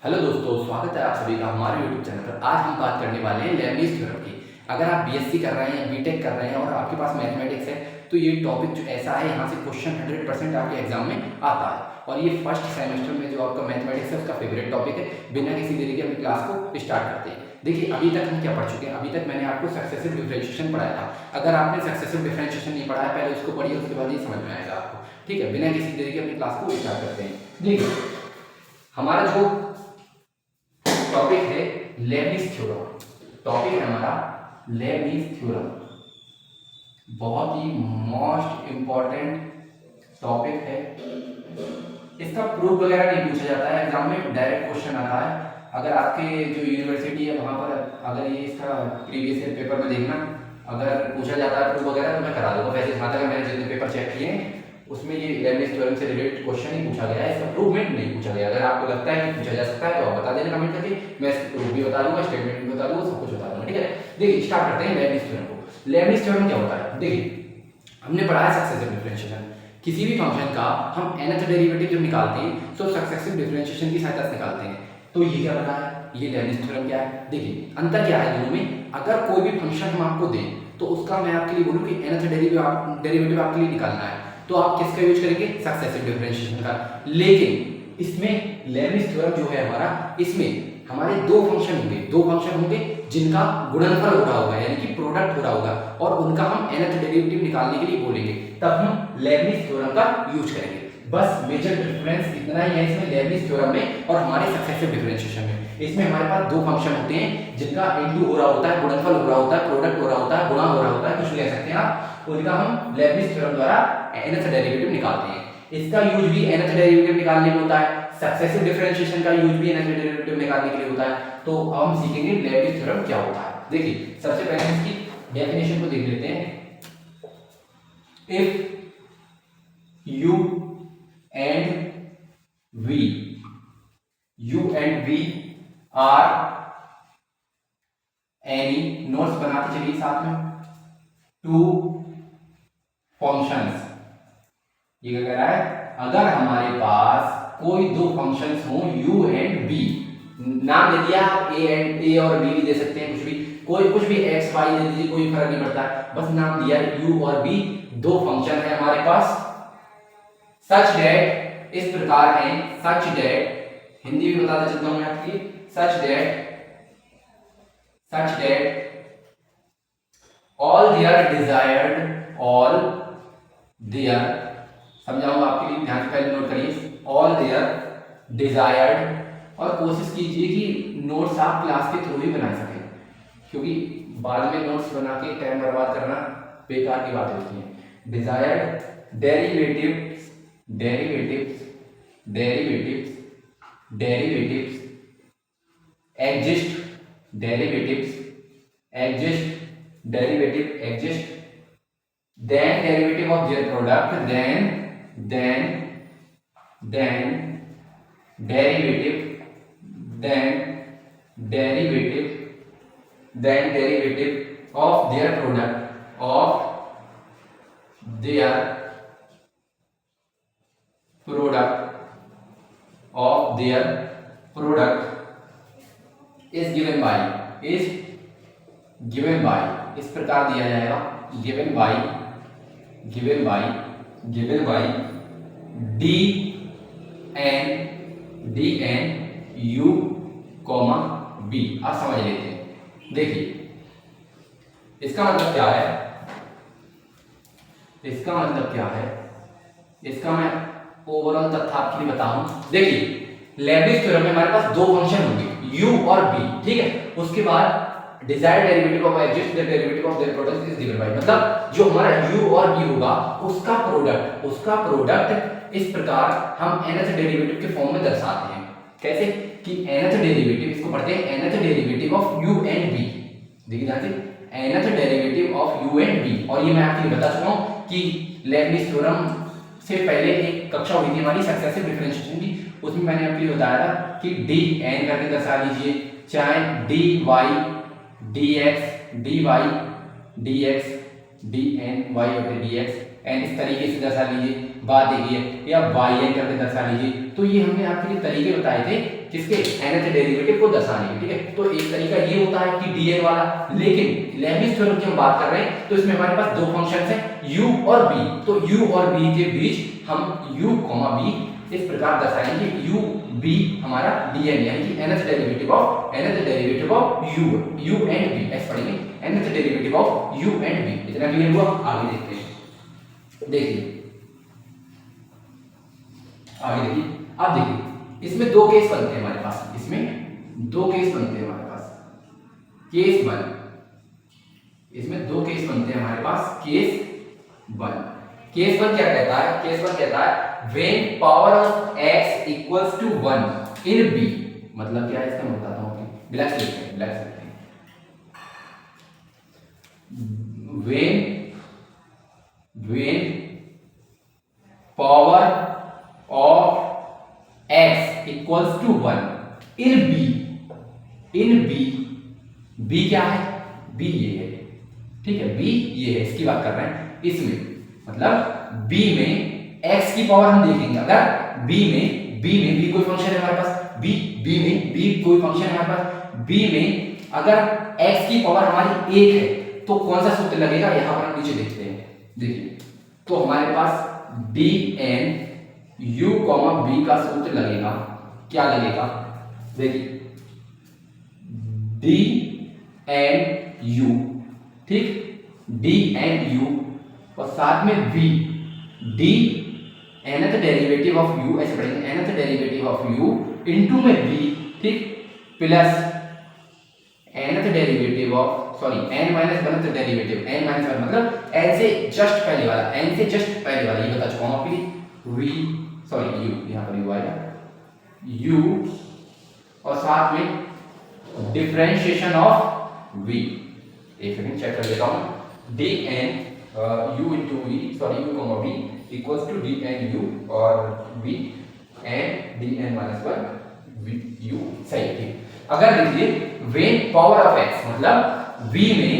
Hello दोस्तों, स्वागत है आप सभी का हमारे YouTube चैनल पर। आज हम बात करने वाले हैं लेबनीज़ थ्योरम की। अगर आप बीएससी कर रहे हैं, बीटेक कर रहे हैं और आपके पास मैथमेटिक्स है तो ये टॉपिक जो ऐसा है, यहाँ से क्वेश्चन 100% आपके एग्जाम में आता है। और ये फर्स्ट सेमेस्टर में जो आपका मैथमेटिक्स है उसका फेवरेट टॉपिक है। बिना किसी देरी के अपनी क्लास को स्टार्ट करते हैं। देखिए, अभी तक हम क्या पढ़ चुके हैं। अभी तक मैंने आपको सक्सेसिव डिफरेंशिएशन पढ़ाया था। अगर आपने सक्सेसिव डिफरेंशिएशन नहीं पढ़ाया, पहले उसको पढ़िए, उसके बाद ये समझ में आएगा आपको। ठीक है, बिना किसी देरी के अपनी क्लास को स्टार्ट करते हैं। देखिए, हमारा जो टॉपिक है लेबनीज़ थ्योरम। टॉपिक है हमारा लेबनीज़ थ्योरम। बहुत ही मोस्ट इंपॉर्टेंट टॉपिक है। इसका प्रूफ वगैरह नहीं पूछा जाता है एग्जाम में, डायरेक्ट क्वेश्चन आता है। अगर आपके जो यूनिवर्सिटी है वहां पर अगर ये इसका प्रीवियस ईयर पेपर में देखना, अगर पूछा जाता है प्रूफ वगैरह तो मैं करा दूंगा। वैसे जहाँ तक मैंने जितने पेपर चेक किए हैं उसमें ये लेबनीज़ थ्योरम से रिलेटेड क्वेश्चन ही पूछा गया है, इसका प्रूवमेंट नहीं पूछा गया। अगर आपको लगता है कि पूछा जा सकता है तो आप बता देना कमेंट करके, मैं इसका प्रूफ भी बता दूंगा, स्टेटमेंट भी बता दूंगा, सब कुछ बता दूंगा। ठीक है, देखिए स्टार्ट करते हैं लेबनीज़ थ्योरम को। लेबनीज़ थ्योरम क्या होता है? देखिए, हमने पढ़ा है सक्सेसिव डिफरेंशिएशन। किसी भी फंक्शन का हम nth डेरिवेटिव जब निकालते हैं तो सक्सेसिव डिफरेंशिएशन की सहायता से निकालते हैं। तो ये क्या बता है, ये लेबनीज़ थ्योरम क्या है? देखिए, अंतर क्या है दोनों में। अगर कोई भी फंक्शन हम आपको दें तो उसका मैं आपके लिए बोलूं कि nth डेरिवेटिव आपके लिए निकालना है तो आप किसका यूज करेंगे? सक्सेसिव डिफरेंशिएशन का। लेकिन इसमें लेबनीज़ थ्योरम जो है हमारा, इसमें हमारे दो फंक्शन होंगे जिनका गुणनफल हो रहा होगा, यानी कि प्रोडक्ट हो रहा होगा, और उनका हम nth डेरिवेटिव निकालने के लिए बोलेंगे, तब हम लेबनीज़ थ्योरम का यूज करेंगे। बस मेजर डिफरेंस इतना ही है इसमें लेबनीज़ थ्योरम में और हमारे सक्सेसिव डिफरेंशिएशन में। इसमें हमारे पास दो फंक्शन होते हैं जिनका इनटू हो रहा होता है, गुणनफल हो रहा होता है, प्रोडक्ट हो रहा होता है, गुणा हो रहा होता है, कुछ कह सकते हैं आप। उनका हम लेबनीज़ थ्योरम द्वारा nth डेरिवेटिव निकालते हैं। इसका यूज भी nth डेरिवेटिव निकालने में होता है, सक्सेसिव डिफरेंशिएशन का यूज भी nth डेरिवेटिव निकालने के लिए होता है। तो हम सीखेंगे लेबनीज़ थ्योरम क्या होता है। देखिए, सबसे पहले इसकी डेफिनेशन को देख लेते हैं। If u and v are any, notes बनाते चलिए साथ में, टू फंक्शंस। ये क्या कह रहा है? अगर हमारे पास कोई दो फंक्शंस हो u एंड v, नाम दे दिया आप a और b भी दे सकते हैं, कुछ भी x y दे दीजिए, कोई फर्क नहीं पड़ता, बस नाम दिया u और v, दो फंक्शन है हमारे पास। सच डेट, इस प्रकार है, सच डेट, हिंदी भी बताता चलता हूं मैं आपकी, सच डेट ऑल देयर समझाऊंगा आपके लिए, ध्यान से पहले नोट करिए, ऑल देयर डिजायर्ड। और कोशिश कीजिए कि नोट्स आप क्लास के थ्रू ही बना सकें, क्योंकि बाद में नोट्स बना के टाइम बर्बाद करना बेकार की बात होती है। Desired exist, then derivative of their product, then derivative of their product, is given by, इस प्रकार दिया जाएगा, given by dn u, v। आप समझ लेते हैं। देखिए, इसका मतलब क्या है, इसका मैं ओवरऑल तथ्य आपके लिए बताऊं। देखिए, लेबनीज़ थ्योरम में हमारे पास दो फंक्शन होंगे u और v, ठीक है। उसके बाद desired derivative of exist the derivative of their product is given by, मतलब जो हमारा u और v होगा उसका प्रोडक्ट इस प्रकार हम nth डेरिवेटिव के फॉर्म में दर्शाते हैं। कैसे कि nth डेरिवेटिव, इसको पढ़ते हैं nth derivative of u and v। देखिए ध्यान से, nth derivative of u and v। और ये मैं आपके लिए बता चुका हूं कि लेबनीज़ थ्योरम से पहले एक कक्षा हुई थी हमारी सक्सेसिव डिफरेंशिएशन की, उसमें मैंने आपके लिए बताया था कि dn करके दर्शा लीजिए, चाहे dy dx dy dx dn y और dx एन इस तरीके से दर्शा लीजिए, बात देखिए, या वाई एन करके दर्शा लीजिए। तो ये हमने आपके लिए तरीके बताए थे किसके, nth डेरिवेटिव को दर्शाने के, ठीक है। तो एक तरीका ये होता है कि dn वाला, लेकिन लेबनिज़ थ्योरम की हम बात कर रहे हैं तो इसमें हमारे पास दो फंक्शंस हैं u और b। तो u और b के बीच हम u, b इस प्रकार दर्शाएंगे u b हमारा dn यानी कि nth derivative of u and b, ऐसे पढ़ेंगे nth derivative of u and b। इतना क्लियर हुआ? आगे देखते हैं, देखिए आगे देखिए, आप देखिए इसमें दो केस बनते हैं हमारे पास, इसमें दो केस बनते हैं हमारे पास। केस वन, इसमें दो केस बनते हैं हमारे पास। केस वन क्या कहता है? केस वन कहता है when power of x equals to 1 in b। मतलब क्या है इसका, मैं बताता हूँ, ब्लैक से लिखते हैं, ब्लैक से लिखते हैं। When power of x equals to 1 in b क्या है? b ये है, ठीक है, b ये है, इसकी बात कर रहे हैं। इसमें मतलब b में x की पावर हम देखेंगे, अगर b में कोई फंक्शन है हमारे पास, b कोई फंक्शन है हमारे पास, b में अगर x की पावर हमारी 1 है तो कौन सा सूत्र लगेगा, यहां पर हम नीचे देखते हैं, देखिए। तो हमारे पास dn u, b का सूत्र लगेगा, क्या लगेगा, देखिए dn u, ठीक, dn u और साथ में v, d nth derivative of u, ऐसे पढ़ेंगे nth derivative of u into में v, ठीक, plus nth derivative of n minus 1th derivative, n minus 1 मतलब n से जस्ट पहले वाला, n से जस्ट पहले वाला, ये बता चुका हूं आपके लिए, u, यहां पर u आएगा, u और साथ में डिफरेंशिएशन ऑफ v। एक सेकंड चेक कर लेता हूं, dn u into v, u, v equals to dn u और v and dn minus 1 u, सही, ठीक। अगर देखिए व्हेन पावर ऑफ x, मतलब v में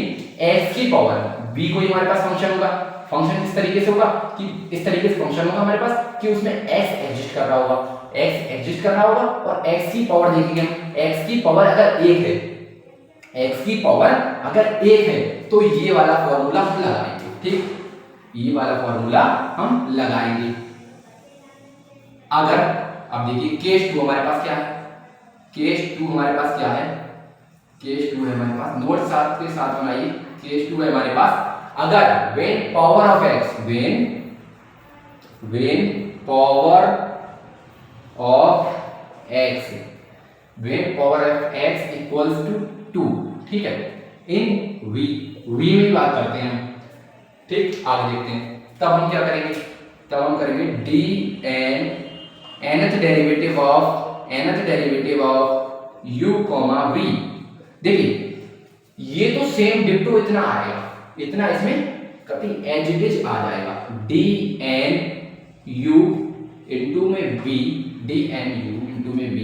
x की पावर, v कोई हमारे पास फंक्शन होगा, फंक्शन इस तरीके से होगा कि इस तरीके से फंक्शन होगा हमारे पास कि उसमें x एग्जिस्ट कर रहा होगा, और x की पावर देखेंगे हम, x की पावर अगर 1 है, x की पावर अगर 1 है तो ये वाला फॉर्मूला हम लगाएंगे, ठीक, ये वाला फॉर्मूला हम लगाएंगे। अगर अब देखिए केस 2 हमारे पास क्या है, केस 2 हमारे पास क्या है, केस 2 है हमारे पास, नोट साथ के साथ बनाइए, केस 2 है हमारे पास, अगर when power of x, when power of x equals to 2, ठीक है, इन v में बात करते हैं हम, ठीक। आगे देखते हैं, तब हम क्या करेंगे, तब हम करेंगे dn nth derivative of u, v। देखिए ये तो सेम डिट्टो इतना आएगा, इतना इसमें कटिंग एज इट इज आ जाएगा, dn u इनटू में v, dn u इनटू में v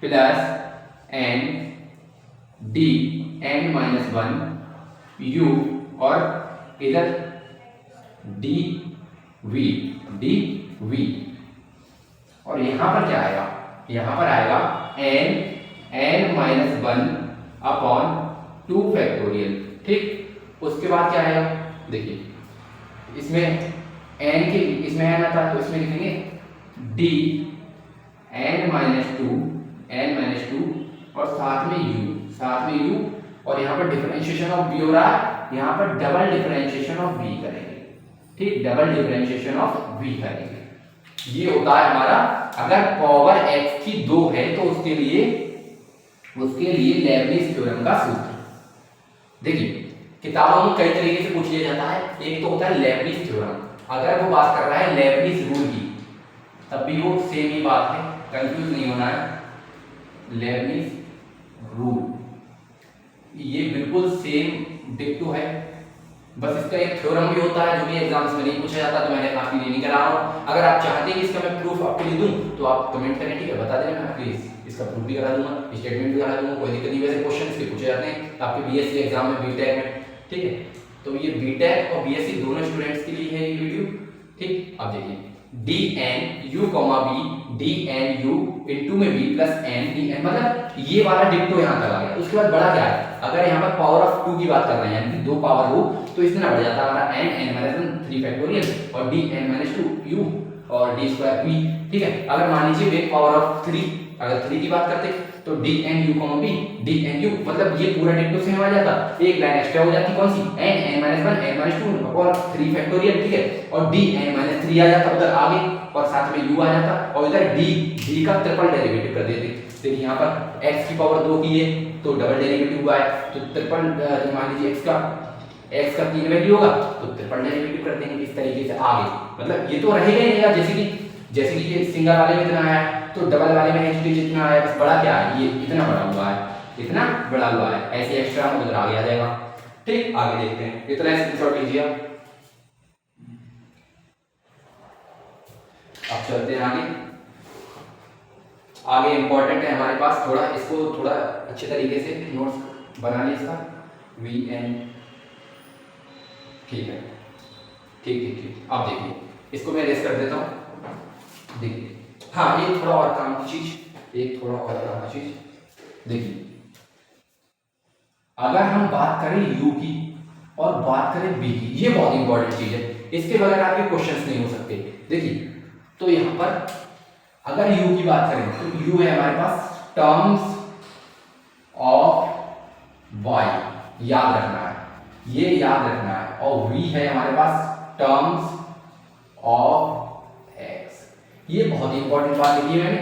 plus n dn minus 1 u और इधर dv और यहां पर क्या आएगा, यहां पर आएगा n माइनस 1 अपॉन 2 फैक्टोरियल, ठीक। उसके बाद क्या आएगा, देखिए इसमें n के, इसमें n आता है तो इसमें लिखेंगे d n माइनस 2 और साथ में u और यहाँ पर डिफरेंशिएशन ऑफ b हो रहा है, यहाँ पर डबल डिफरेंशिएशन ऑफ v करेंगे, ठीक, डबल डिफरेंशिएशन ऑफ v करेंगे। ये होता है हमारा, अगर पावर x की 2 है तो उसके लिए लेबनिज़ थ्योरम का सूत्र। देखिए किताबों में कई तरीके से पूछ लिया जाता है, एक तो होता है लेबनिज़ थ्योरम, अगर वो बात कर रहा है लेबनिज़ रूल की तब भी वो सेम ही बात है, कंफ्यूज नहीं होना है। लेबनिज़ रूल ये बिल्कुल सेम डिक्टो है, बस इसका एक थ्योरम भी होता है जो कि एग्जाम्स में नहीं पूछा जाता, तो मैंने आपके लिए नहीं करा रहा हूँ। अगर आप चाहते हैं कि इसका मैं प्रूफ आपके लिए दूं तो आप कमेंट करें, ठीक है, बता देना, मैं आपके इसका प्रूफ भी करा दूंगा, स्टेटमेंट भी करा दूंगा, कोई दिक्कत नहीं। वैसे क्वेश्चन इसके पूछे जाते हैं आपके बीएससी एग्जाम में, बीटेक में, ठीक है। तो ये बीटेक और बीएससी दोनों स्टूडेंट्स के लिए है ये वीडियो। ठीक, अब देखिए D N U comma B, D N U into में B plus N D N, मतलब ये वाला डिक्टो यहाँ तक आ गया। उसके बाद बड़ा क्या है, अगर यहाँ पर पावर ऑफ 2 की बात कर रहे हैं यानी कि 2 पावर हो तो इतना बढ़ जाता है हमारा एन एन माइनस 1 3 फैक्टोरियल और डी एन माइनस 2 यू और डी स्क्वायर बी। ठीक है, अगर मान लीजिए वे पावर ऑफ 3, अगर 3 की बात करते तो D N U comma B, D N U, मतलब ये पूरा डिक्टो सेम आ जाता, एक लाइन एक्स्ट्रा हो जाती, कौन सी, N N minus 1 N minus 2 upon 3 factorial. ठीक है, और डी एन माइनस 3 आ जाता उधर आगे और साथ में u आ जाता और इधर d का ट्रिपल डेरिवेटिव कर देते। देखिए यहाँ पर x की पावर 2 की है तो डबल डेरिवेटिव हुआ है, तो ट्रिपल मान लीजिए x का 3 वैल्यू होगा तो ट्रिपल डेरिवेटिव कर देंगे इस तरीके से आगे। मतलब ये तो रहेगा ही रहेगा, जैसे कि ये सिंगल वाले में इतना आया तो डबल वाले में h जितना आया, बस बड़ा क्या है, ये इतना बड़ा हुआ है, इतना बड़ा हुआ है, ऐसे एक्स्ट्रा उधर आगे आ जाएगा। ठीक, आगे देखते हैं, इतना स्क्रीनशॉट लीजिए। अब चलते हैं आगे इंपॉर्टेंट है हमारे पास, थोड़ा इसको थोड़ा अच्छे तरीके से नोट्स बना लें इसका, वी एन। ठीक है, ठीक। अब देखिए इसको मैं रेस कर देता हूँ। देखिए हाँ, एक थोड़ा और काम की चीज, देखिए अगर हम बात करें u की और बात करें b की, ये बहुत इंपॉर्टेंट चीज है, इसके बगैर आपके क्वेश्चंस नहीं हो सकते। देखिए तो यहां पर अगर u की बात करें तो u है हमारे पास टर्म्स ऑफ y, याद रखना है, ये याद रखना है, और v है हमारे पास टर्म्स ऑफ x। ये बहुत ही इंपॉर्टेंट बात लिखी है मैंने,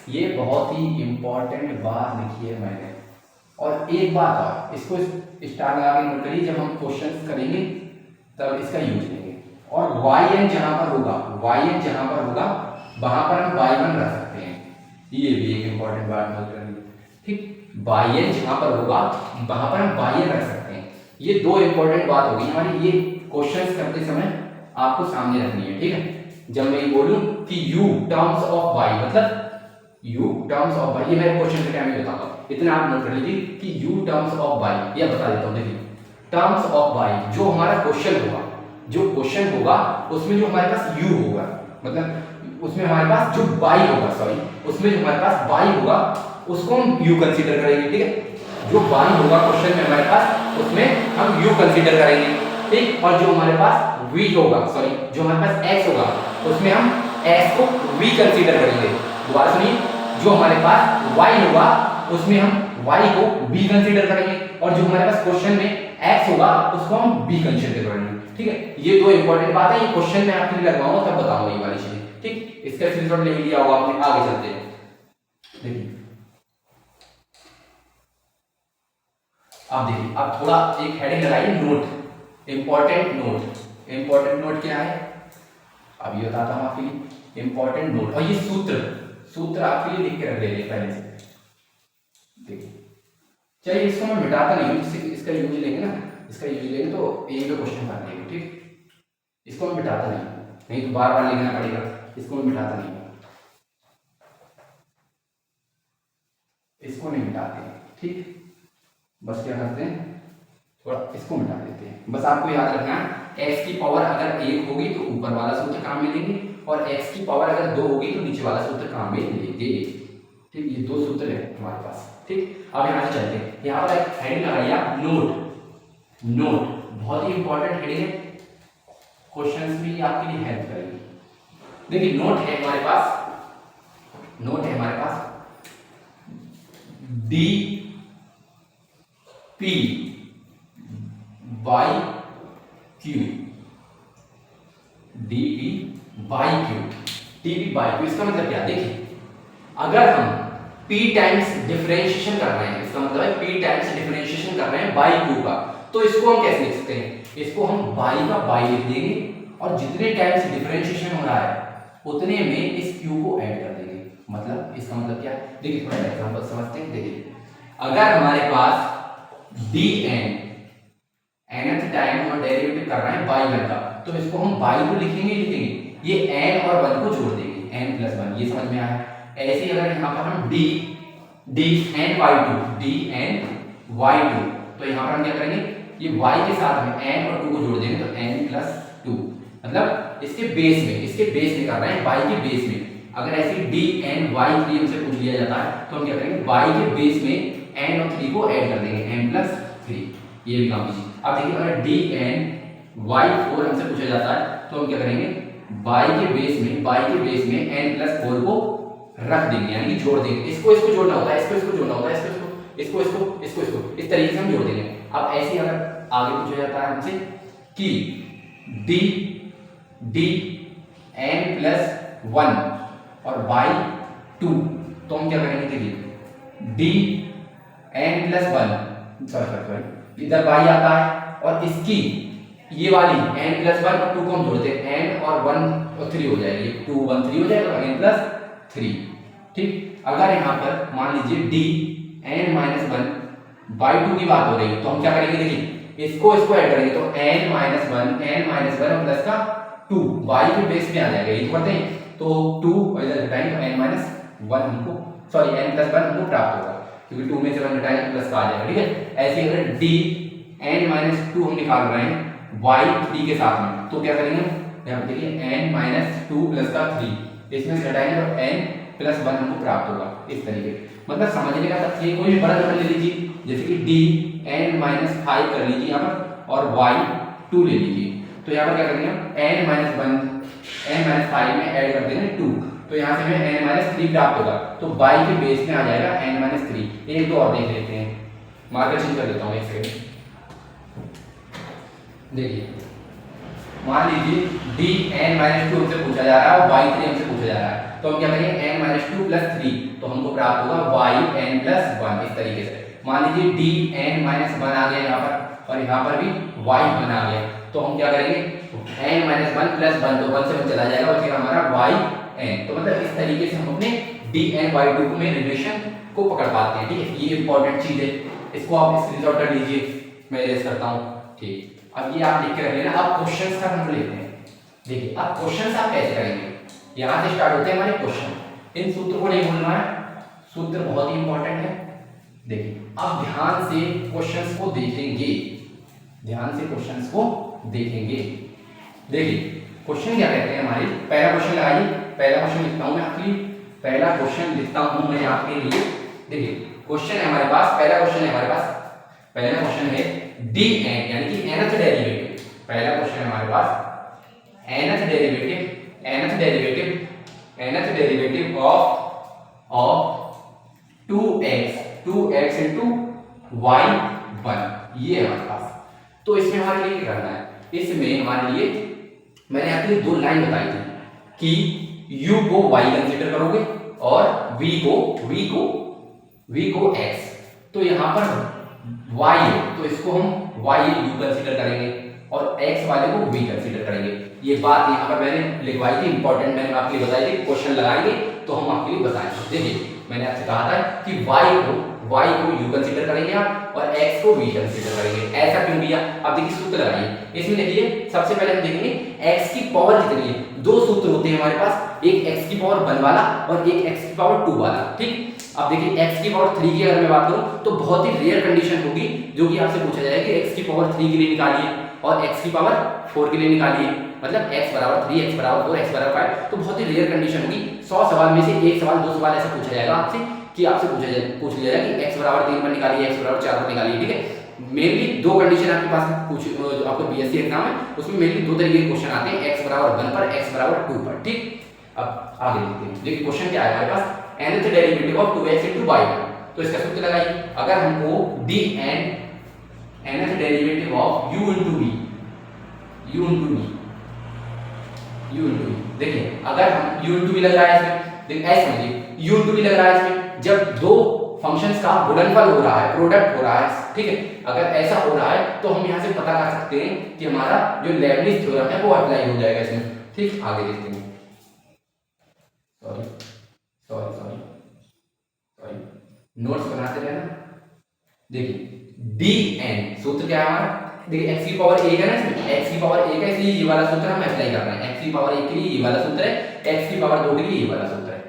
ये बहुत ही इंपॉर्टेंट बात लिखी है मैंने। और एक बात और, इसको स्टार लगा के नोट करिए, जब हम क्वेश्चन करेंगे तब इसका यूज लेंगे। और yn जहां पर होगा वहां पर हम y1 रख सकते हैं, ये भी एक इंपॉर्टेंट बात नोट करनी। ठीक, yn जहां पर होगा वहां पर हम yn रख सकते हैं। ये दो इंपॉर्टेंट बात होगी हमारी, ये क्वेश्चंस करते समय आपको सामने रखनी है। ठीक है, जब मैं ये बोलूं कि u टर्म्स ऑफ y, मतलब u टर्म्स ऑफ y, ये मैं क्वेश्चन के टाइम में बताऊंगा, इतना आप नोट कर लीजिए कि u टर्म्स ऑफ y, ये बता देता हूं। देखिए टर्म्स ऑफ y, जो हमारा क्वेश्चन होगा उसमें जो हमारे पास u होगा, मतलब उसमें हमारे पास जो y होगा, उसमें जो हमारे पास y होगा उसको हम u कंसीडर करेंगे। ठीक है, जो y होगा क्वेश्चन में हमारे पास उसमें हम u कंसीडर करेंगे। ठीक, और जो हमारे पास v होगा, जो हमारे पास x होगा उसमें हम x को v कंसीडर करेंगे। दोबारा सुनिए, जो हमारे पास y होगा उसमें हम y को b कंसीडर करेंगे, और जो हमारे पास क्वेश्चन में x होगा उसको हम b कंसीडर करेंगे। ठीक है, ये दो इंपॉर्टेंट बात है, ये क्वेश्चन में आपके लिए लगवाऊंगा तब बताऊंगा ये वाली चीजें। ठीक, इसका स्क्रीनशॉट ले लिया होगा आपने, आगे चलते हैं। देखिए अब थोड़ा एक हेडिंग लगाइए, नोट, इंपॉर्टेंट नोट क्या है अब ये बताता हूं आपके लिए। इंपॉर्टेंट नोट, और ये सूत्र आपके लिए लिख के रख लेंगे पहले से। देखिए चलिए इसको मैं मिटाता नहीं हूं, इसका यूज लेंगे ना, तो एक दो क्वेश्चन कर देंगे। ठीक, इसको मैं मिटाता नहीं तो बार बार लिखना पड़ेगा, इसको मैं मिटाता नहीं, इसको नहीं मिटाते। ठीक, बस क्या करते हैं, थोड़ा इसको मिटा देते हैं। बस आपको याद रखना है x की पावर अगर 1 होगी तो ऊपर वाला सूत्र काम में लेंगे, और x की पावर अगर 2 होगी तो नीचे वाला सूत्र काम में लेंगे। ठीक, ये दो सूत्र है हमारे पास। ठीक, अब यहाँ से चलते हैं, यहाँ पर एक हेडिंग लगाइए आप, नोट, बहुत ही इंपॉर्टेंट हेडिंग है, क्वेश्चंस भी आपके लिए हेल्प करेगी। देखिए नोट है हमारे पास D P by Q, D P by Q, इसका मतलब क्या, देखिए अगर हम p टाइम्स डिफरेंशिएशन कर रहे हैं, इसका मतलब है p टाइम्स डिफरेंशिएशन कर रहे हैं बाई क्यू का, तो इसको हम कैसे लिख सकते हैं, इसको हम बाई का बाई लिख देंगे, और जितने टाइम्स डिफरेंशिएशन हो रहा है उतने में इस q को ऐड कर देंगे। मतलब इसका मतलब क्या है, देखिए थोड़ा एग्जांपल समझते हैं। देखिए अगर हमारे पास dn nth टाइम हम डेरिवेटिव कर रहे हैं y1 का, तो इसको हम y को लिखेंगे, ये n और 1 को जोड़ देंगे, n + 1, ये समझ में आया। ऐसे ही अगर यहाँ पर हम dn y2, तो यहाँ पर हम क्या करेंगे, ये y के साथ में n और 2 को जोड़ देंगे तो n प्लस 2, मतलब इसके बेस में कर रहे हैं, y के बेस में। अगर ऐसे d n y 3 हमसे पूछ लिया जाता है तो हम क्या करेंगे, y के बेस में n और 3 को ऐड कर देंगे, n प्लस 3, ये भी काम कीजिए। अब देखिए अगर d n y 4 हमसे पूछा जाता है तो हम क्या करेंगे, y के बेस में n प्लस 4 को रख देंगे, यानी कि जोड़ देंगे। इसको जोड़ना होता है, इसको जोड़ना होता है, इसको इस तरीके से हम जोड़ देंगे। अब ऐसे ही अगर आगे पूछा जाता है हमसे कि d n प्लस 1 और y 2, तो हम क्या करेंगे, देखिए d n प्लस 1, सॉरी इधर y आता है और इसकी ये वाली n प्लस 1 और 2 को हम जोड़ते हैं, n और 1 और 3 हो जाएगी, 2 1 3 हो जाएगा, n प्लस 3, ठीक। अगर यहाँ पर मान लीजिए d n माइनस 1 बाई 2 की बात हो रही है तो हम क्या करेंगे, देखिए इसको ऐड करेंगे तो n माइनस 1 और प्लस का 2 y के बेस में आ जाएगा, ये तो करते हैं। तो 2 इधर घटाएंगे तो n माइनस 1 हमको, सॉरी n प्लस 1 हमको प्राप्त होगा, क्योंकि 2 में से 1 घटाएंगे तो प्लस का आ जाएगा, ठीक है। ऐसे ही अगर d n माइनस 2 हम निकाल रहे हैं y 3 के साथ में, तो क्या करेंगे, यहाँ पे देखिए n माइनस 2 प्लस का 3, इसमें से घटाएंगे तो n प्लस 1 हमको प्राप्त होगा, इस तरीके। मतलब समझने का तथ्य, कोई भी बड़ा नंबर ले लीजिए, जैसे कि d n माइनस 5 कर लीजिए यहाँ पर और y 2 ले लीजिए, तो यहाँ पर क्या करेंगे हम n माइनस 5 में ऐड कर देंगे 2, तो यहाँ से हमें n माइनस 3 प्राप्त होगा, तो y के बेस में आ जाएगा n माइनस 3। एक दो और देख लेते हैं, मार्कर चेंज कर देता हूँ एक सेकंड। देखिए मान लीजिए d n माइनस 2 हमसे पूछा जा रहा है और y 3 हमसे पूछा जा रहा है, तो हम क्या करेंगे n माइनस 2 प्लस 3, तो हमको प्राप्त होगा y n प्लस 1, इस तरीके से। मान लीजिए d n माइनस 1 आ गया यहाँ पर और यहाँ पर भी y 1 आ गया, तो हम क्या करेंगे, n माइनस 1 प्लस 1, तो 1 से 1 चला जाएगा, बचेगा हमारा y n। तो मतलब इस तरीके से हम अपने d n y 2 में रिलेशन को पकड़ पाते हैं, ठीक है। ये इंपॉर्टेंट चीज है, इसको आप स्क्रीनशॉट कर लीजिए, मैं रेस करता हूँ, ठीक। अब ये आप लिख के रख लेना। अब क्वेश्चंस का हम लेते हैं। देखिए अब क्वेश्चंस आप कैसे करेंगे, यहाँ से स्टार्ट होते हैं हमारे क्वेश्चन। इन सूत्र को नहीं भूलना है, सूत्र बहुत ही इंपॉर्टेंट है। देखिए अब ध्यान से क्वेश्चंस को देखेंगे, देखिए क्वेश्चन क्या कहते हैं हमारे। पहला क्वेश्चन लगाइए, पहला क्वेश्चन लिखता हूँ मैं आपके लिए, पहला क्वेश्चन लिखता हूँ मैं आपके लिए। देखिए क्वेश्चन है हमारे पास, पहला क्वेश्चन है हमारे पास, पहला क्वेश्चन है डी एन यानी कि nth डेरिवेटिव। पहला क्वेश्चन है हमारे पास nth derivative of 2x into y1, ये है हमारे पास। तो इसमें हमारे लिए क्या करना है, इसमें हमारे लिए मैंने आपके लिए दो लाइन बताई थी कि u को y कंसीडर करोगे और v को x। तो यहाँ पर y है तो इसको हम y u कंसीडर करेंगे और x वाले को v कंसीडर करेंगे। ये बात यहाँ पर मैंने लिखवाई थी, इंपॉर्टेंट मैंने आपके लिए बताई थी। क्वेश्चन लगाएंगे तो हम आपके लिए बताएंगे। देखिए मैंने आपसे कहा था कि y को u कंसीडर करेंगे आप और x को v कंसीडर करेंगे। ऐसा क्यों किया, अब देखिए सूत्र लगाइए। इसमें देखिए सबसे पहले हम देखेंगे x की पावर कितनी है। दो सूत्र होते हैं हमारे पास, एक x की पावर 1 वाला और एक x की पावर 2 वाला, ठीक। अब देखिए x की पावर 3 की अगर मैं बात करूं तो बहुत ही रेयर कंडीशन होगी जो कि आपसे पूछा जाएगा कि x की पावर 3 के लिए निकालिए और x की पावर 4 के लिए निकालिए, मतलब x बराबर 3, x बराबर 4, x बराबर 5। तो बहुत ही रेयर कंडीशन होगी। 100 सवाल में से एक सवाल, दो सवाल ऐसा पूछा जाएगा आपसे कि आपसे पूछ लिया जाएगा कि x बराबर 3 पर निकालिए, x बराबर 4 पर निकालिए, ठीक है। मेनली दो कंडीशन आपके पास आपको बीएससी एग्जाम है, उसमें मेनली दो तरीके के क्वेश्चन आते हैं, x बराबर 1 पर, x बराबर 2 पर, ठीक। अब आगे देखते हैं। देखिए क्वेश्चन क्या है हमारे पास, nth derivative of 2x into y1। तो इसका सूत्र लगाइए। अगर हमको dn nth derivative of u into v, देखिए अगर हम u into v लग रहा है इसमें, देखिए ऐसे समझिए u into v लग रहा है इसमें जब दो फंक्शंस का गुणनफल हो रहा है, प्रोडक्ट हो रहा है, ठीक है। अगर ऐसा हो रहा है तो हम यहाँ से पता कर सकते हैं कि हमारा जो लेबनिज़ थ्योरम है वो अप्लाई हो जाएगा इसमें, ठीक। आगे देखते हैं। सॉरी नोट्स बनाते रहना। देखिए dn सूत्र क्या है हमारा, देखिए x की पावर 1 है ना, इसमें x की पावर 1 है इसलिए ये वाला सूत्र हम अप्लाई कर रहे हैं। x की पावर 1 के लिए ये वाला सूत्र है, x की पावर 2 के लिए ये वाला सूत्र है,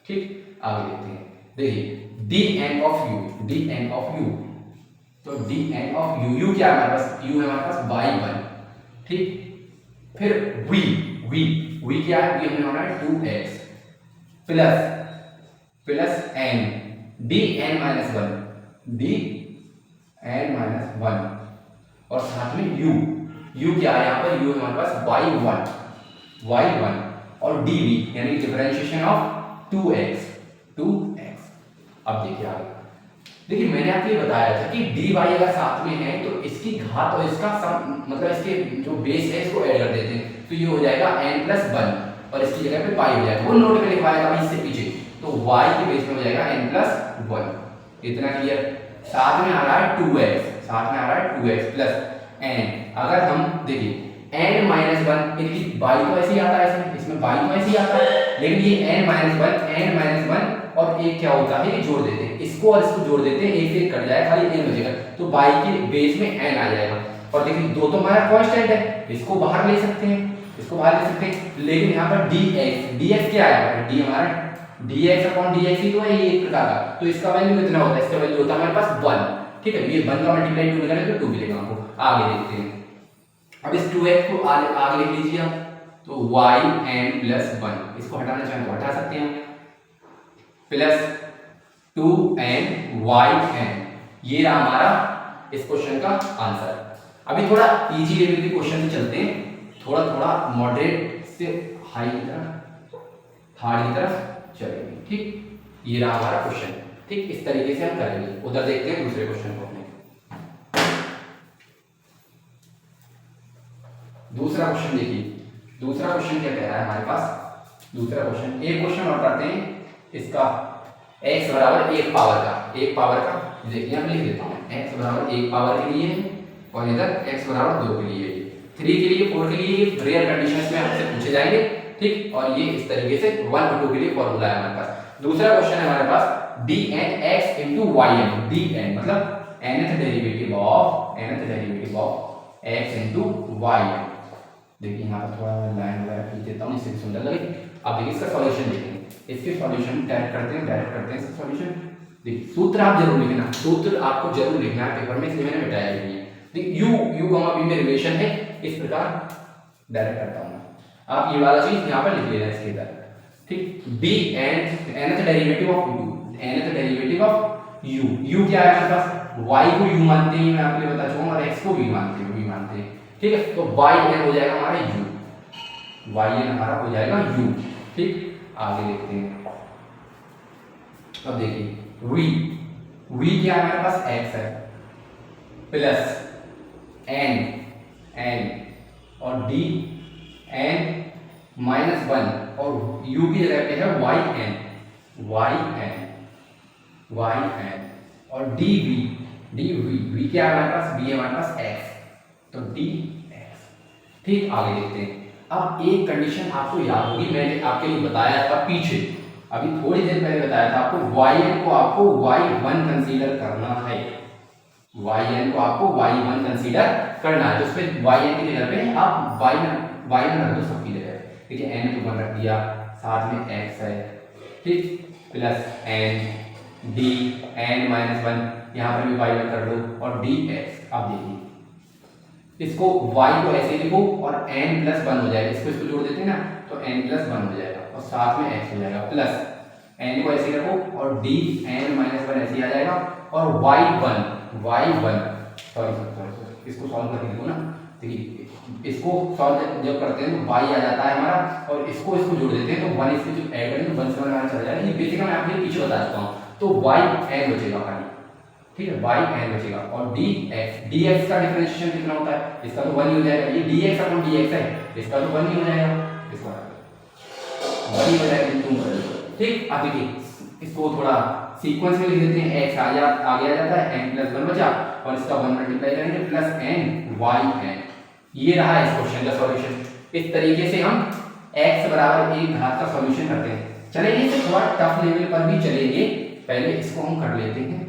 ठीक। आगे देखते हैं। देखिए dn of u तो D N of U, U क्या है हमारे पास, यू है हमारे पास y1, ठीक। फिर v, v क्या है, v हमने माना है 2x plus n, D N minus one, और साथ में u क्या है यहाँ पर, u है हमारे पास y1 और dv यानी डिफरेंशिएशन ऑफ 2x। अब देखिए आगे, देखिए मैंने आपको ये बताया था कि dy अगर साथ में है तो इसकी घात और इसका सम, मतलब इसके जो बेस है इसको ऐड कर देते हैं, तो ये हो जाएगा n+1 और इसकी जगह पे पाई हो जाएगा, वो नोट में लिखवाएगा भाई इससे पीछे, तो y के बेस में हो जाएगा n+1। इतना क्लियर। साथ में आ रहा है 2x प्लस n। अगर हम देखिए n-1, इनकी y तो ऐसे ही आता है, इसमें y तो ऐसे ही आता है, लेकिन ये n-1 और एक क्या होता है, ये जोड़ देते हैं, इसको और इसको जोड़ देते हैं, एक से एक कट जाएगा, खाली n बचेगा, तो y के बेस में n आ जाएगा। और देखिए दो तो हमारा कांस्टेंट है, इसको बाहर ले सकते हैं, लेकिन यहाँ पर dx क्या है, d हमारा dx ही तो है, ये एक प्रकार का, तो इसका वैल्यू कितना होता है, इसका वैल्यू होता है हमारे पास 1, ठीक है। ये 1 का मल्टीप्लाई 2 करेंगे तो 2 मिलेगा हमको। आगे देखते हैं, अब इस 2x को आगे लिख लीजिए आप, तो yn+1, इसको हटाना चाहें तो हटा सकते हैं, प्लस 2n yn, ये रहा हमारा इस क्वेश्चन का आंसर। अभी थोड़ा इजी लेवल के क्वेश्चन से चलते हैं, थोड़ा मॉडरेट से हाई की तरफ, हार्ड की तरफ चलेंगे, ठीक। ये रहा हमारा क्वेश्चन, ठीक, इस तरीके से हम करेंगे। उधर देखते हैं दूसरे क्वेश्चन को अपने। दूसरा क्वेश्चन देखिए, दूसरा क्वेश्चन क्या कह रहा है हमारे पास, दूसरा क्वेश्चन, एक क्वेश्चन और करते हैं इसका, x बराबर 1 पावर का देखिए हम लिख देता हूँ, x बराबर 1 पावर के लिए और इधर x बराबर 2 के लिए, 3 के लिए, 4 के लिए रेयर कंडीशंस में आपसे पूछे जाएंगे, ठीक। और ये इस तरीके से 1 और 2 के लिए फॉर्मूला है हमारे पास। दूसरा क्वेश्चन है हमारे पास dnx into yn, dn मतलब nth derivative of x into yn। देखिए यहाँ पर थोड़ा लाइन वगैरह खींच देता हूँ, इससे सुंदर लगे। अब देखिए इसका सॉल्यूशन देखेंगे, इसके सॉल्यूशन डायरेक्ट करते हैं इसका सॉल्यूशन। देखिए सूत्र आप जरूर लिखना, सूत्र आपको जरूर लिखना है पेपर में, इसलिए मैंने मिटाया नहीं है। देखिए u v में रिलेशन है, इस प्रकार डायरेक्ट करता हूँ, आप ये वाला चीज यहाँ पर लिख लेना इसके इधर, ठीक। nth डेरिवेटिव ऑफ u क्या है हमारे पास, y को u मानते हैं, मैं आपको ये बता चुका हूँ, और x को v मानते हैं, ठीक है। तो yn हो जाएगा हमारा u, ठीक। आगे देखते हैं, अब देखिए v क्या है हमारे पास, x है, प्लस n और d n-1 और u की जगह पे है yn और dv क्या है हमारे पास, v है हमारे पास x, तो dx, ठीक। आगे देखते हैं, अब एक कंडीशन आपको याद होगी, मैंने आपके लिए बताया था पीछे, अभी थोड़ी देर पहले बताया था आपको, yn को आपको y1 कंसीडर करना है, yn को आपको y1 कंसीडर करना है, तो उसपे yn की जगह पे आप y1 रख दो सबकी जगह, देखिए n को 1 रख दिया, साथ में x है, ठीक, प्लस n d n-1 यहाँ पर भी y1 कर लो और dx। अब देखिए इसको y को ऐसे लिखो और n+1 हो जाएगा, इसको जोड़ देते हैं ना, तो n+1 हो जाएगा और साथ में x हो जाएगा, प्लस n को ऐसे रखो और d n-1 ऐसे आ जाएगा और y1 सॉरी इसको सॉल्व करके देखो ना, देखिए इसको सॉल्व जब करते हैं तो y आ जाता है हमारा, और इसको जोड़ देते हैं तो 1 इसके जो ऐड करेंगे तो 1 से 1 हमारा चला जाएगा, ये बेसिक मैं आपके पीछे बता चुका हूँ, तो yn बचेगा खाली, ठीक है, yn बचेगा और dx का डिफरेंशिएशन कितना होता है, इसका तो 1 ही हो जाएगा, ये dx है, इसका तो 1 ही हो जाएगा, इसका 1 ही हो जाएगा, ठीक। अब देखिए इसको थोड़ा सीक्वेंस में लिख देते हैं, x आगे आ जाता है, n+1 बचा और इसका 1 मल्टीप्लाई करेंगे प्लस n, ये रहा इस क्वेश्चन का सॉल्यूशन। इस तरीके से हम x बराबर 1 घात का सॉल्यूशन करते हैं। चलेंगे इसे थोड़ा टफ लेवल पर भी चलेंगे, पहले इसको हम कर लेते हैं,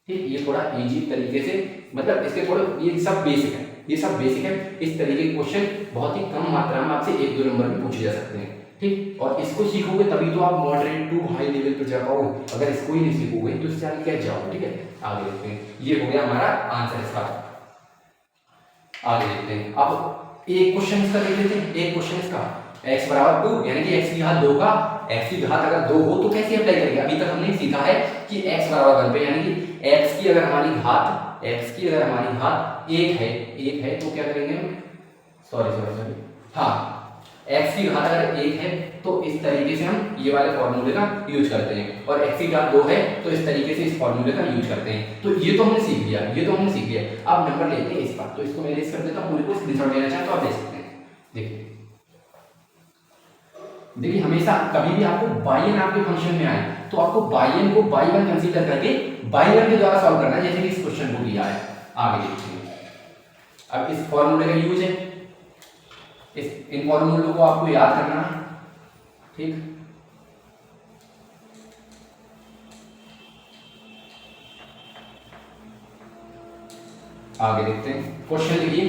ठीक। ये थोड़ा इजी तरीके से, मतलब इसके थोड़े ये सब बेसिक है, इस तरीके के क्वेश्चन बहुत ही कम मात्रा में आपसे 1-2 नंबर में पूछे जा सकते हैं, ठीक। और इसको सीखोगे तभी तो आप मॉडरेट टू हाई लेवल पर जा पाओगे, अगर इसको ही नहीं सीखोगे तो इससे आगे क्या जाओगे। ठीक है, आगे देखते हैं। ये हो गया हमारा आंसर इसका। आगे देखते हैं। अब एक क्वेश्चन इसका देख लेते हैं। एक क्वेश्चन इसका x बराबर 2 यानी कि x की घात 2 का x की घात अगर 2 हो तो कैसे अप्लाई करेंगे। अभी तक हमने सीखा है कि x बराबर 1 पे यानी कि x की अगर हमारी घात 1 है तो क्या करेंगे हम, सॉरी हाँ, x की घात अगर 1 है तो इस तरीके से हम ये वाले फॉर्मूले का यूज करते हैं, और x की घात 2 है तो इस तरीके से इस फॉर्मूले का यूज करते हैं। तो ये तो हमने सीख लिया, अब नंबर लेते हैं इस पर। तो इसको मैं इरेज कर देता हूं, पूरे को स्क्रीनशॉट लेना चाहें तो आप ले सकते हैं। देखिए हमेशा कभी भी आपको बाई एन आपके फंक्शन में आए तो आपको बाई एन को बाई वन कंसीडर करके बाई वन के द्वारा सॉल्व करना है, जैसे कि इस क्वेश्चन को किया है। आगे देखते हैं। अब इस फॉर्मूले का यूज है, इन फॉर्मूलों को आपको याद करना है। ठीक, आगे देखते हैं। क्वेश्चन लिखिए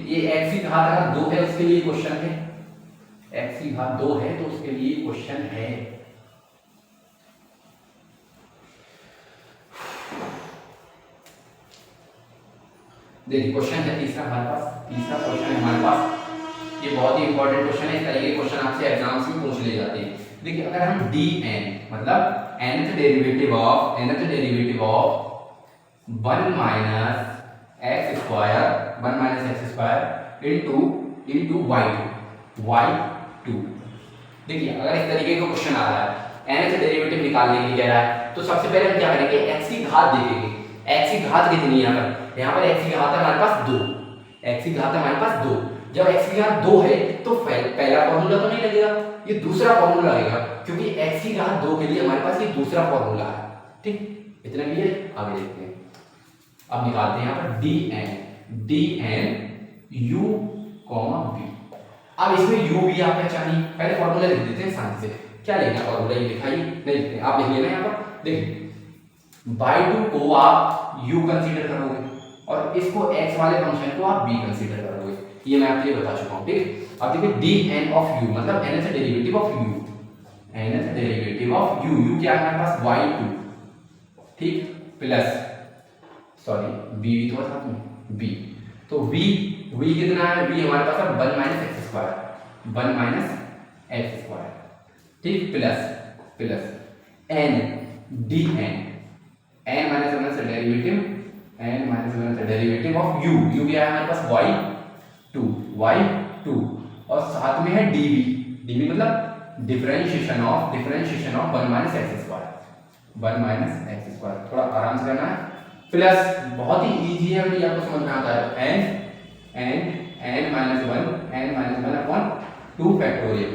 ये x की घात अगर 2 है उसके लिए क्वेश्चन है, x की घात 2 है तो उसके लिए क्वेश्चन है। देखिए क्वेश्चन है तीसरा क्वेश्चन है हमारे पास। ये बहुत ही इंपॉर्टेंट क्वेश्चन है, इस तरह के क्वेश्चन आपसे एग्जाम्स में पूछ ले जाते हैं। देखिए अगर हम dn मतलब nth derivative of 1 minus x square into y2। देखिए अगर इस तरीके का क्वेश्चन आ रहा है, nth डेरिवेटिव निकालने के लिए कह रहा है, तो सबसे पहले हम क्या करेंगे, x की घात देखेंगे। x की घात कितनी है, यहाँ पर x की घात है हमारे पास 2, x की घात है हमारे पास 2। जब x की घात 2 है तो पहला फॉर्मूला तो नहीं लगेगा, ये दूसरा फॉर्मूला लगेगा, क्योंकि x की घात 2 के लिए हमारे पास ये दूसरा फॉर्मूला है। ठीक, इतना क्लियर। आगे देखते हैं। अब निकालते हैं यहाँ पर dn u, v। अब इसमें u भी आप पहचानिए, पहले फॉर्मूला लिख देते हैं शांति से। क्या लेना फॉर्मूला, ये लिखाइए, नहीं लिखते आप लिख लेना यहाँ पर। देखिए बाई 2 को आप u कंसीडर करोगे और इसको x वाले फंक्शन को आप v कंसीडर करोगे, ये मैं आपको बता चुका हूँ। ठीक, अब देखिए dn ऑफ u मतलब nth डेरिवेटिव ऑफ u, क्या है हमारे पास y2। ठीक, प्लस सॉरी b तो था b, तो v कितना है, v हमारे पास है 1 माइनस एक्स स्क्वायर। ठीक, प्लस n माइनस 1 से डेरिवेटिव ऑफ u क्या है हमारे पास y2, और साथ में है dv मतलब differentiation of 1 minus x square. थोड़ा आराम से करना है। प्लस बहुत ही इजी है, अभी आपको समझ में आता है, n minus one upon 2 factorial,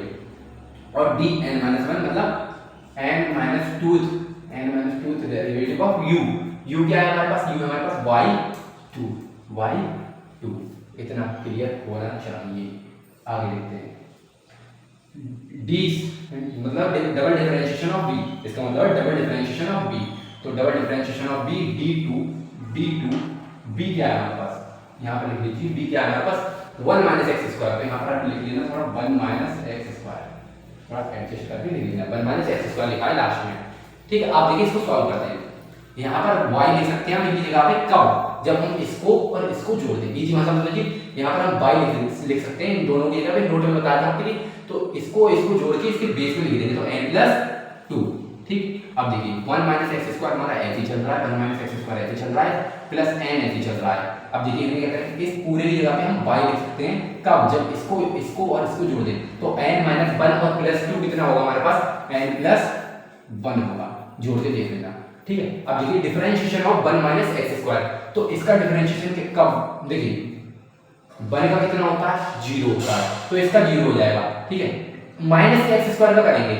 और dn माइनस 1 मतलब n minus tooth derivative of u क्या है हमारे पास, u हमारे पास y2। इतना क्लियर होना चाहिए। आगे देखते हैं। d मतलब डबल डिफरेंशिएशन ऑफ b, इसका मतलब डबल डिफरेंशिएशन ऑफ b, तो double differentiation of b d2 b क्या है हमारे पास, यहाँ पर लिख लीजिए b क्या है हमारे पास 1 माइनस एक्स स्क्वायर, तो यहाँ पर आप लिख लेना थोड़ा 1 माइनस एक्स स्क्वायर, थोड़ा एडजस्ट करके लिख लेना 1 माइनस एक्स स्क्वायर लिखा है लास्ट में। ठीक है, आप देखिए इसको सॉल्व करते हैं। यहाँ पर y ले सकते हैं हम इनकी जगह पे कब, जब हम इसको और इसको जोड़ दें। इजी भाषा में समझिए, यहाँ पर हम y लिख सकते हैं इन दोनों की जगह पे, नोट में बताया था आपके लिए, तो इसको जोड़ के इसके बेस में लिख देंगे, तो n+2। ठीक, अब देखिए 1 माइनस एक्स स्क्वायर हमारा ऐसे ही चल रहा है, 1 माइनस एक्स स्क्वायर ऐसे चल रहा है, प्लस n ऐसे ही चल रहा है। अब देखिए इन्हें क्या करें, इस पूरे की जगह पे हम y लिख सकते हैं कब, जब इसको और इसको जोड़ दें, तो n माइनस 1 और प्लस 2 कितना होगा हमारे पास, n+1 होगा, जोड़ के देख लेना। ठीक है, अब देखिए differentiation of 1 minus x square, तो इसका डिफरेंशिएशन कब, देखिए 1 का कितना होता है 0 होता है, तो इसका 0 हो जाएगा। ठीक है, माइनस के एक्स स्क्वायर का करेंगे,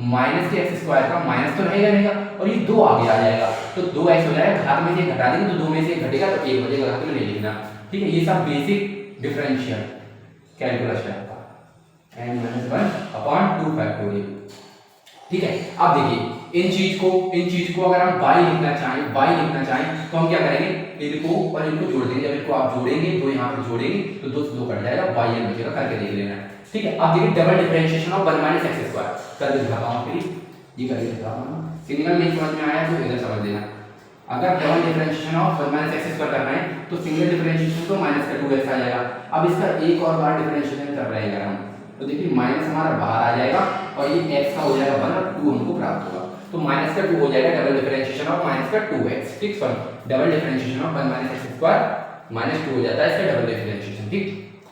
माइनस के एक्स स्क्वायर का माइनस तो रहेगा और ये 2 आगे आ जाएगा, तो 2x हो जाएगा, घात में से घटा देंगे तो 2 में से घटेगा तो 1 बचेगा, घात में नहीं लिखना। ठीक है, ये सब बेसिक डिफरेंशियल कैलकुलस है आपका, n-1/2 फैक्टोरियल। ठीक है, अब देखिए इन चीज को अगर हम बाई लिखना चाहें तो हम क्या करेंगे, इनको और इनको जोड़ देंगे। जब इनको आप जोड़ेंगे, तो यहाँ पर जोड़ेंगे तो 2 से 2 कट जाएगा, y n बचेगा, करके देख लेना। ठीक है। अब देखिए double differentiation of 1 minus x square करके दिखाता हूँ फिर ये करके दिखाता हूँ। सिंगल नहीं समझ में आया तो इधर समझ लेना। अगर double differentiation of 1 minus x square करना है तो सिंगल डिफरेंशिएशन तो माइनस का 2x आ जाएगा। अब इसका एक और बार डिफरेंशिएशन कर रहे हैं हम तो देखिए माइनस हमारा बाहर आ जाएगा और ये x का हो जाएगा 1 और 2 हमको प्राप्त होगा। तो माइनस का 2 हो जाएगा डबल डिफरेंशिएशन ऑफ माइनस का 2x। ठीक, sorry double differentiation of 1 minus x square minus 2 हो जाता है इसका डबल डिफरेंशिएशन। ठीक,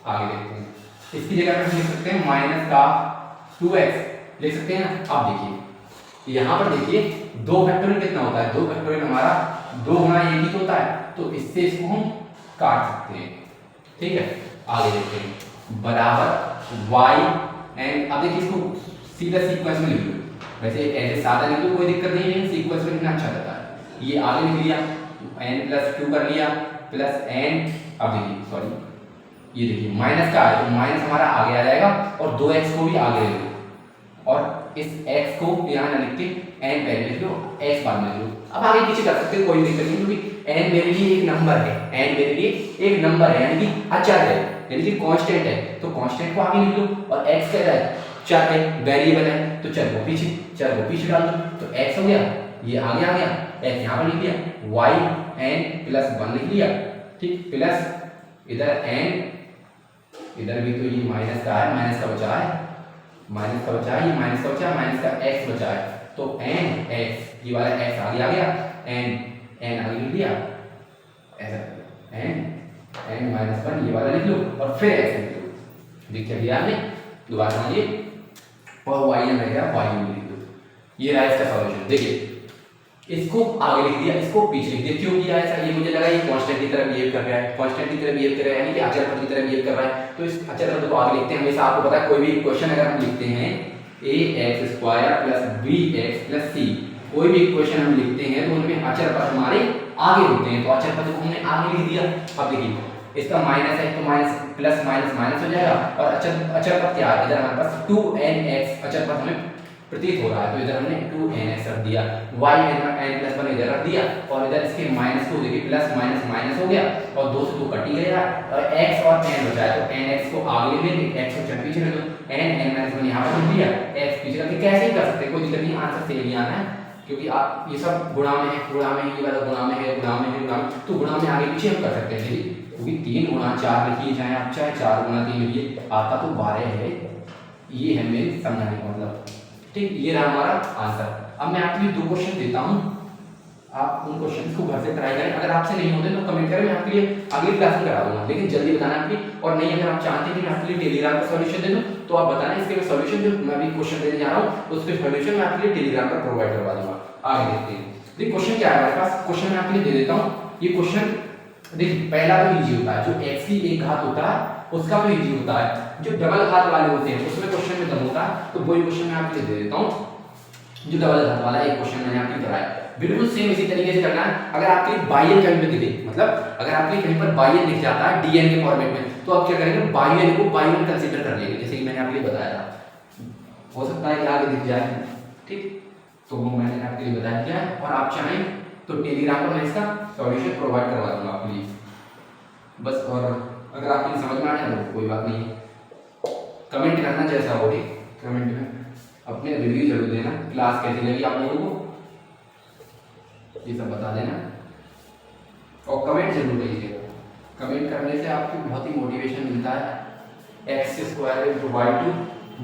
आगे देखते हैं। इसकी जगह हम लिख सकते हैं माइनस का 2x लिख सकते हैं ना। अब देखिए यहाँ पर देखिए 2 फैक्टोरियल कितना होता है, 2 फैक्टोरियल हमारा 2 गुना 1 ही तो होता है, तो इससे इसको हम काट सकते हैं। ठीक है, आगे देखते हैं बराबर y एंड अब देखिए इसको सीधा सीक्वेंस में लिख लो। वैसे ऐसे सादा लिख लो कोई दिक्कत नहीं है, सीक्वेंस में लिखना अच्छा रहता है। ये आगे लिख लिया n+2 कर लिया प्लस n। अब देखिए सॉरी ये देखिए माइनस का है तो माइनस हमारा आगे आ जाएगा और 2x को भी आगे ले लो और इस x को यहाँ ना लिख के n पहले लिख लो, x बाद में लिख लो। अब आगे पीछे कर सकते हो कोई दिक्कत नहीं क्योंकि n मेरे लिए एक नंबर है, n मेरे लिए एक नंबर है यानी कि अचर है यानी कि कांस्टेंट है तो कांस्टेंट को आगे लिख लो और x क्या है चर है वेरिएबल है तो चर को पीछे डाल दो तो x हो गया, ये आगे आ गया, x यहाँ पर लिख दिया, y n+1 लिख लिया। ठीक, प्लस इधर n इधर भी तो ये माइनस का है, माइनस का बचा है, ये माइनस का बचा है, माइनस का x बचा है तो n x ये वाला x आगे आ गया, n आगे लिख दिया ऐसा n-1 ये वाला लिख लो और फिर x लिख लो। दिख गया आपने, दोबारा समझिए और y में रहेगा y में लिख दो। ये रहा इसका सॉल्यूशन। देखिए इसको आगे लिख दिया, इसको पीछे लिख दिया। क्यों किया ऐसा, ये मुझे लगा ये कांस्टेंट की तरह बिहेव कर रहा है, कांस्टेंट की तरह बिहेव कर रहा है यानी कि अचर पद की तरह बिहेव कर रहा है तो इस अचर पद को आगे लिखते हैं। हमेशा आपको पता है कोई भी इक्वेशन अगर हम लिखते हैं ax² + bx + c कोई भी इक्वेशन हम लिखते हैं तो उनमें अचर पद हमारे आगे होते हैं तो अचर पद को हमने आगे लिख दिया। अब देखिए इसका माइनस है तो माइनस प्लस माइनस माइनस हो जाएगा और अचर पद क्या है, इधर हमारे पास 2nx अचर पद हमें प्रतीत हो रहा है तो इधर हमने 2nx रख दिया, y n+1 इधर रख दिया और इधर इसके माइनस को देखिए प्लस माइनस माइनस हो गया और 2 से 2 कट ही गया और x और n बचा है तो nx को आगे ले लेंगे, x को पीछे रख दो, n-1 यहाँ पर लिख दिया, x पीछे रख के कैसे भी कर सकते हैं, कोई दिक्कत नहीं, आंसर सेम ही आना है क्योंकि आप ये सब गुणा में है, ये वाला गुणा में तो गुणा में आगे पीछे हम कर सकते हैं क्योंकि 3 गुणा 4 लिखिए चाहे आप चाहे 4 गुणा 3 लिखिए आता तो 12 है। ये है मेरे समझाने का मतलब। ठीक, ये रहा हमारा आंसर। अब मैं आपके लिए 2 क्वेश्चन देता हूँ, आप उन क्वेश्चंस को घर से ट्राई करें, अगर आपसे नहीं होते तो कमेंट करें, मैं आपके लिए अगली क्लास में करा दूंगा लेकिन जल्दी बताना आपकी, और नहीं अगर आप चाहते हैं कि मैं आपके लिए टेलीग्राम पर सॉल्यूशन दे दूं तो आप बताना, इसके मैं सॉल्यूशन जो मैं अभी क्वेश्चन देने जा रहा हूँ उसके सॉल्यूशन मैं आपके लिए टेलीग्राम पर प्रोवाइड करवा दूंगा। आगे देखते हैं। देखिए क्वेश्चन क्या है हमारे पास, क्वेश्चन मैं आपके लिए दे देता हूँ। ये क्वेश्चन देखिए पहला तो इजी होता है, जो x की एक घात होता है उसका भी इजी होता है, जो डबल घात वाले होते हैं उसमें क्वेश्चन में दम होता है तो वही क्वेश्चन मैं आपके लिए दे देता हूँ। जो डबल घात वाला एक क्वेश्चन मैंने आपके कराया बिल्कुल सेम इसी तरीके से करना है। अगर आपके लिए बाह्य कहीं पे दिखे, मतलब अगर आपके कहीं पर बाह्य लिख जाता है dn के फॉर्मेट में तो आप क्या करेंगे, बाह्य को बाह्य कंसीडर कर लेंगे, जैसे कि मैंने आपके लिए बताया था। हो सकता है कि आगे दिख जाए, ठीक, तो वो मैंने आपके लिए बता दिया है और आप चाहें तो टेलीग्राम पर मैं इसका सॉल्यूशन प्रोवाइड करवा दूंगा आपके लिए बस। और अगर आपकी समझ में आए तो कोई बात नहीं, कमेंट करना जैसा हो, ठीक, कमेंट में अपने रिव्यू जरूर देना, क्लास कैसी लगी आप लोगों को ये सब बता देना और कमेंट जरूर कीजिएगा। कमेंट करने से आपको बहुत ही मोटिवेशन मिलता है। x² ×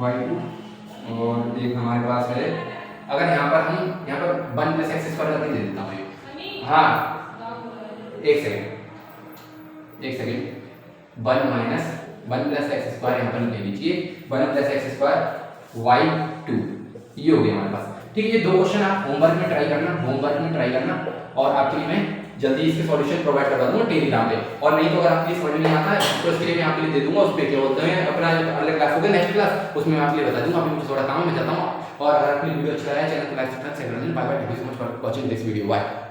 y2 और एक हमारे पास है, अगर यहाँ पर हम यहाँ पर 1 + x² करके दे देता हूँ। हाँ एक सेकेंड 1 + x² यहाँ पर ले लीजिए, 1 + x² y2 ये हो गया हमारे पास। ठीक है, ये 2 क्वेश्चन आप होमवर्क में ट्राई करना और आपके लिए मैं जल्दी इसके सॉल्यूशन प्रोवाइड करवा दूंगा टेलीग्राम पे। और नहीं तो अगर आपके लिए समझ नहीं आता है तो इसके लिए मैं आपके लिए दे दूंगा, उस पे क्या बोलते हैं अपना अलग क्लास होगा नेक्स्ट क्लास, उसमें मैं आपके लिए बता दूंगा। अभी मुझे थोड़ा काम है, मैं जाता हूँ। और अगर आपको वीडियो अच्छा लगा चैनल को लाइक सब्सक्राइब शेयर कर देना। Bye bye, thank you so much for watching this video, bye.